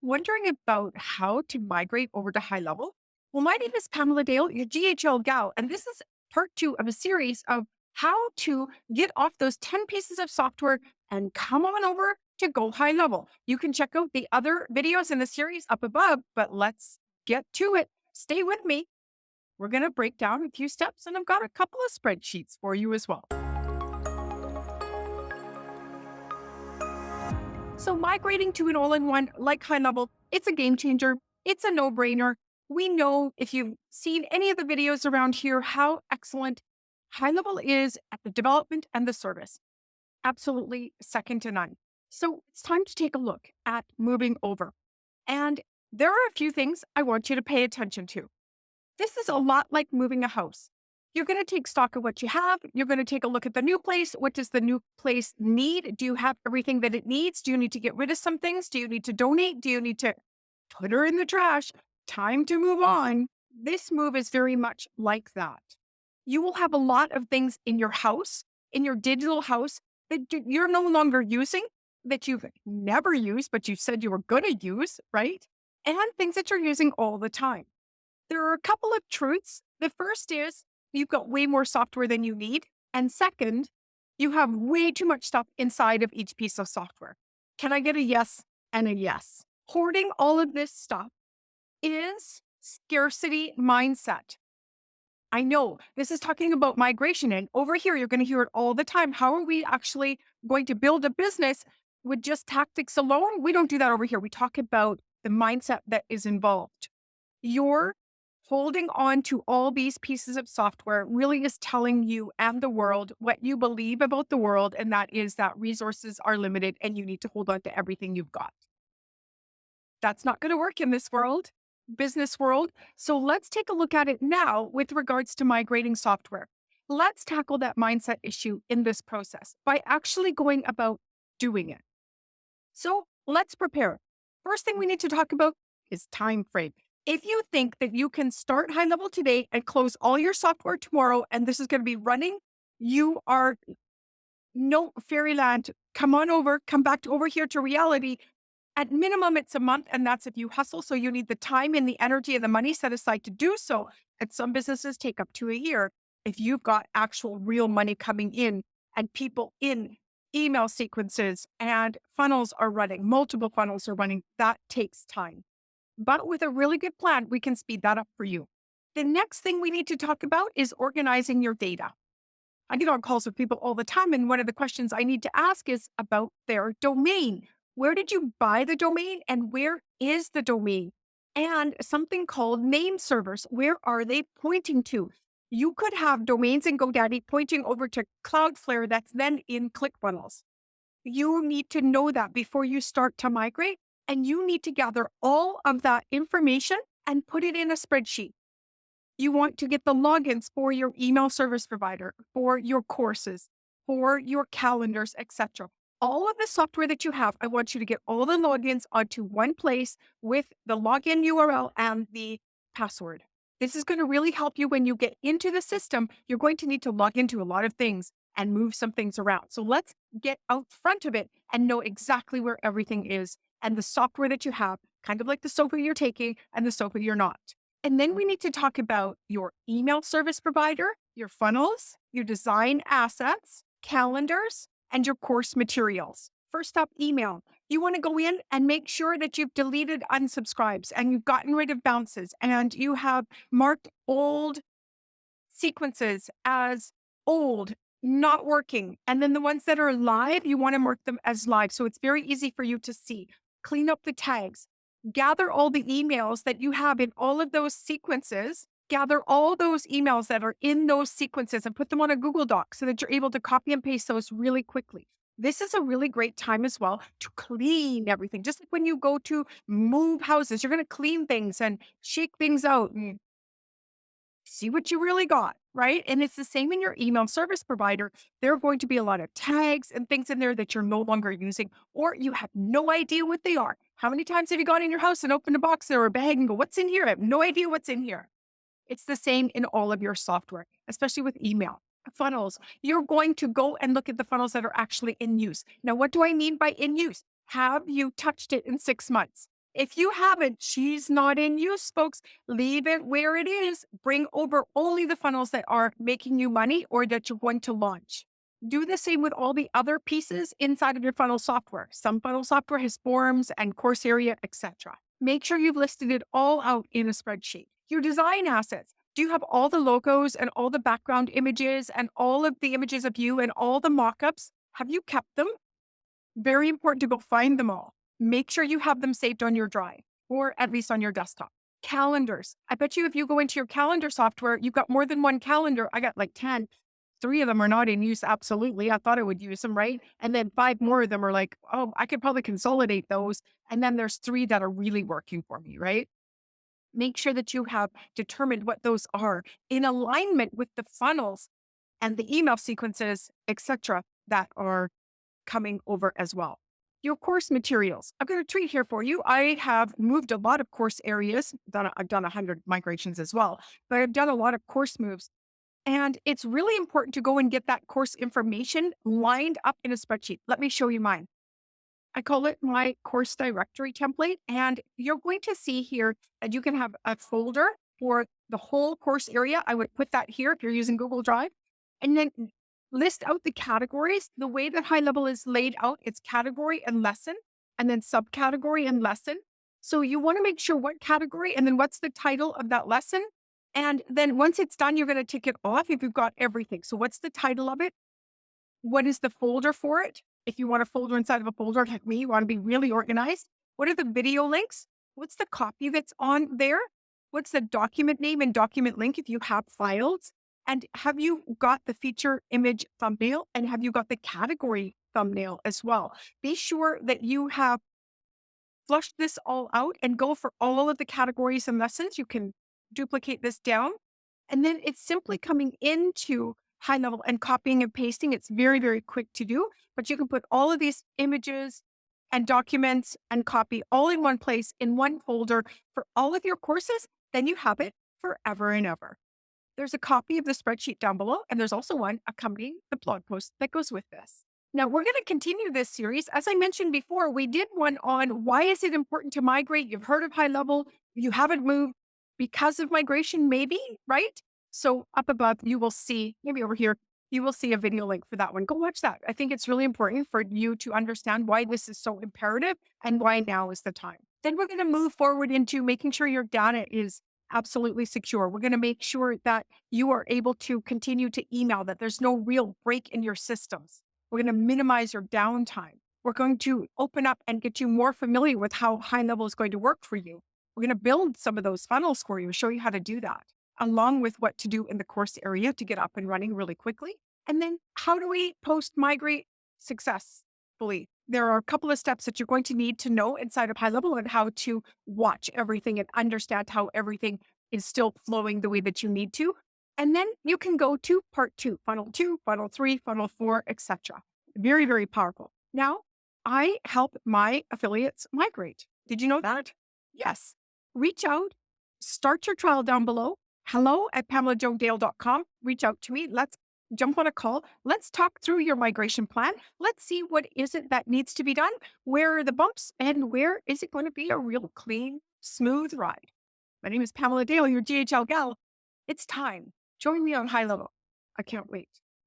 Wondering about how to migrate over to high level? Well, my name is Pamela Dale, your GHL gal, and this is part two of a series of how to get off those 10 pieces of software and come on over to go high level. You can check out the other videos in the series up above, but let's get to it. Stay with me. We're going to break down a few steps, and I've got a couple of spreadsheets for you as well. So migrating to an all-in-one like high level, it's a game changer. It's a no-brainer. We know if you've seen any of the videos around here, how excellent high level is at the development and the service. Absolutely second to none. So it's time to take a look at moving over. And there are a few things I want you to pay attention to. This is a lot like moving a house. You're going to take stock of what you have. You're going to take a look at the new place. What does the new place need? Do you have everything that it needs? Do you need to get rid of some things? Do you need to donate? Do you need to put her in the trash? Time to move on. This move is very much like that. You will have a lot of things in your house, in your digital house, that you're no longer using, that you've never used, but you said you were going to use, right? And things that you're using all the time. There are a couple of truths. The first is you've got way more software than you need. And second, you have way too much stuff inside of each piece of software. Can I get a yes and a yes? Hoarding all of this stuff is scarcity mindset. I know this is talking about migration, and over here, you're going to hear it all the time. How are we actually going to build a business with just tactics alone? We don't do that over here. We talk about the mindset that is involved. Your holding on to all these pieces of software really is telling you and the world what you believe about the world, and that is that resources are limited and you need to hold on to everything you've got. That's not going to work in this world, business world. So let's take a look at it now with regards to migrating software. Let's tackle that mindset issue in this process by actually going about doing it. So let's prepare. First thing we need to talk about is time frame. If you think that you can start high level today and close all your software tomorrow, and this is going to be running, you are no fairyland. Come on over, come back to over here to reality. At minimum, it's a month, and that's if you hustle. So you need the time and the energy and the money set aside to do so. And some businesses take up to a year if you've got actual real money coming in and people in email sequences and funnels are running, multiple funnels are running. That takes time. But with a really good plan, we can speed that up for you. The next thing we need to talk about is organizing your data. I get on calls with people all the time, and one of the questions I need to ask is about their domain. Where did you buy the domain and where is the domain? And something called name servers. Where are they pointing to? You could have domains in GoDaddy pointing over to Cloudflare that's then in ClickFunnels. You need to know that before you start to migrate, and you need to gather all of that information and put it in a spreadsheet. You want to get the logins for your email service provider, for your courses, for your calendars, etc. All of the software that you have, I want you to get all the logins onto one place with the login URL and the password. This is going to really help you when you get into the system. You're going to need to log into a lot of things and move some things around. So let's get out front of it and know exactly where everything is and the software that you have, kind of like the sofa you're taking and the sofa you're not. And then we need to talk about your email service provider, your funnels, your design assets, calendars, and your course materials. First up, email. You want to go in and make sure that you've deleted unsubscribes and you've gotten rid of bounces and you have marked old sequences as old, not working. And then the ones that are live, you want to mark them as live. So it's very easy for you to see. Clean up the tags. Gather all the emails that you have in all of those sequences. Gather all those emails that are in those sequences and put them on a Google Doc so that you're able to copy and paste those really quickly. This is a really great time as well to clean everything. Just like when you go to move houses, you're going to clean things and shake things out and see what you really got, right? And it's the same in your email service provider. There are going to be a lot of tags and things in there that you're no longer using, or you have no idea what they are. How many times have you gone in your house and opened a box or a bag and go, what's in here? I have no idea what's in here. It's the same in all of your software, especially with email. Funnels. You're going to go and look at the funnels that are actually in use. Now, what do I mean by in use? Have you touched it in 6 months? If you haven't, she's not in use, folks. Leave it where it is. Bring over only the funnels that are making you money or that you're going to launch. Do the same with all the other pieces inside of your funnel software. Some funnel software has forms and course area, etc. Make sure you've listed it all out in a spreadsheet. Your design assets. Do you have all the logos and all the background images and all of the images of you and all the mock-ups? Have you kept them? Very important to go find them all. Make sure you have them saved on your drive or at least on your desktop. Calendars. I bet you if you go into your calendar software, you've got more than one calendar. I got like 10. Three of them are not in use. Absolutely. I thought I would use them, right? And then five more of them are like, oh, I could probably consolidate those. And then there's three that are really working for me, right? Make sure that you have determined what those are in alignment with the funnels and the email sequences, etc., that are coming over as well. Your course materials. I've got a treat here for you. I have moved a lot of course areas. I've done 100 migrations as well, but I've done a lot of course moves. And it's really important to go and get that course information lined up in a spreadsheet. Let me show you mine. I call it my course directory template. And you're going to see here that you can have a folder for the whole course area. I would put that here if you're using Google Drive. And then list out the categories. The way that high level is laid out, it's category and lesson, and then subcategory and lesson. So you want to make sure what category and then what's the title of that lesson. And then once it's done, you're going to tick it off if you've got everything. So what's the title of it? What is the folder for it? If you want a folder inside of a folder like me, you want to be really organized. What are the video links? What's the copy that's on there? What's the document name and document link if you have files? And have you got the feature image thumbnail? And have you got the category thumbnail as well? Be sure that you have flushed this all out and go for all of the categories and lessons. You can duplicate this down. And then it's simply coming into high level and copying and pasting. It's very, very quick to do, but you can put all of these images and documents and copy all in one place in one folder for all of your courses. Then you have it forever and ever. There's a copy of the spreadsheet down below, and there's also one accompanying the blog post that goes with this. Now, we're going to continue this series. As I mentioned before, we did one on why is it important to migrate? You've heard of high level, you haven't moved because of migration, maybe, right? So up above, you will see, maybe over here, you will see a video link for that one. Go watch that. I think it's really important for you to understand why this is so imperative and why now is the time. Then we're going to move forward into making sure your data is absolutely secure. We're going to make sure that you are able to continue to email, that there's no real break in your systems. We're going to minimize your downtime. We're going to open up and get you more familiar with how high level is going to work for you. We're going to build some of those funnels for you, show you how to do that, along with what to do in the course area to get up and running really quickly. And then how do we post migrate successfully? There are a couple of steps that you're going to need to know inside of high level and how to watch everything and understand how everything is still flowing the way that you need to. And then you can go to part 2, funnel 2, funnel 3, funnel 4, etc. Very, very powerful. Now, I help my affiliates migrate. Did you know that? Yes. Reach out, start your trial down below. hello@PamelaJoDale.com. Reach out to me. Let's jump on a call. Let's talk through your migration plan. Let's see what is it that needs to be done. Where are the bumps and where is it going to be a real clean, smooth ride? My name is Pamela Dale, your GHL gal. It's time. Join me on high level. I can't wait.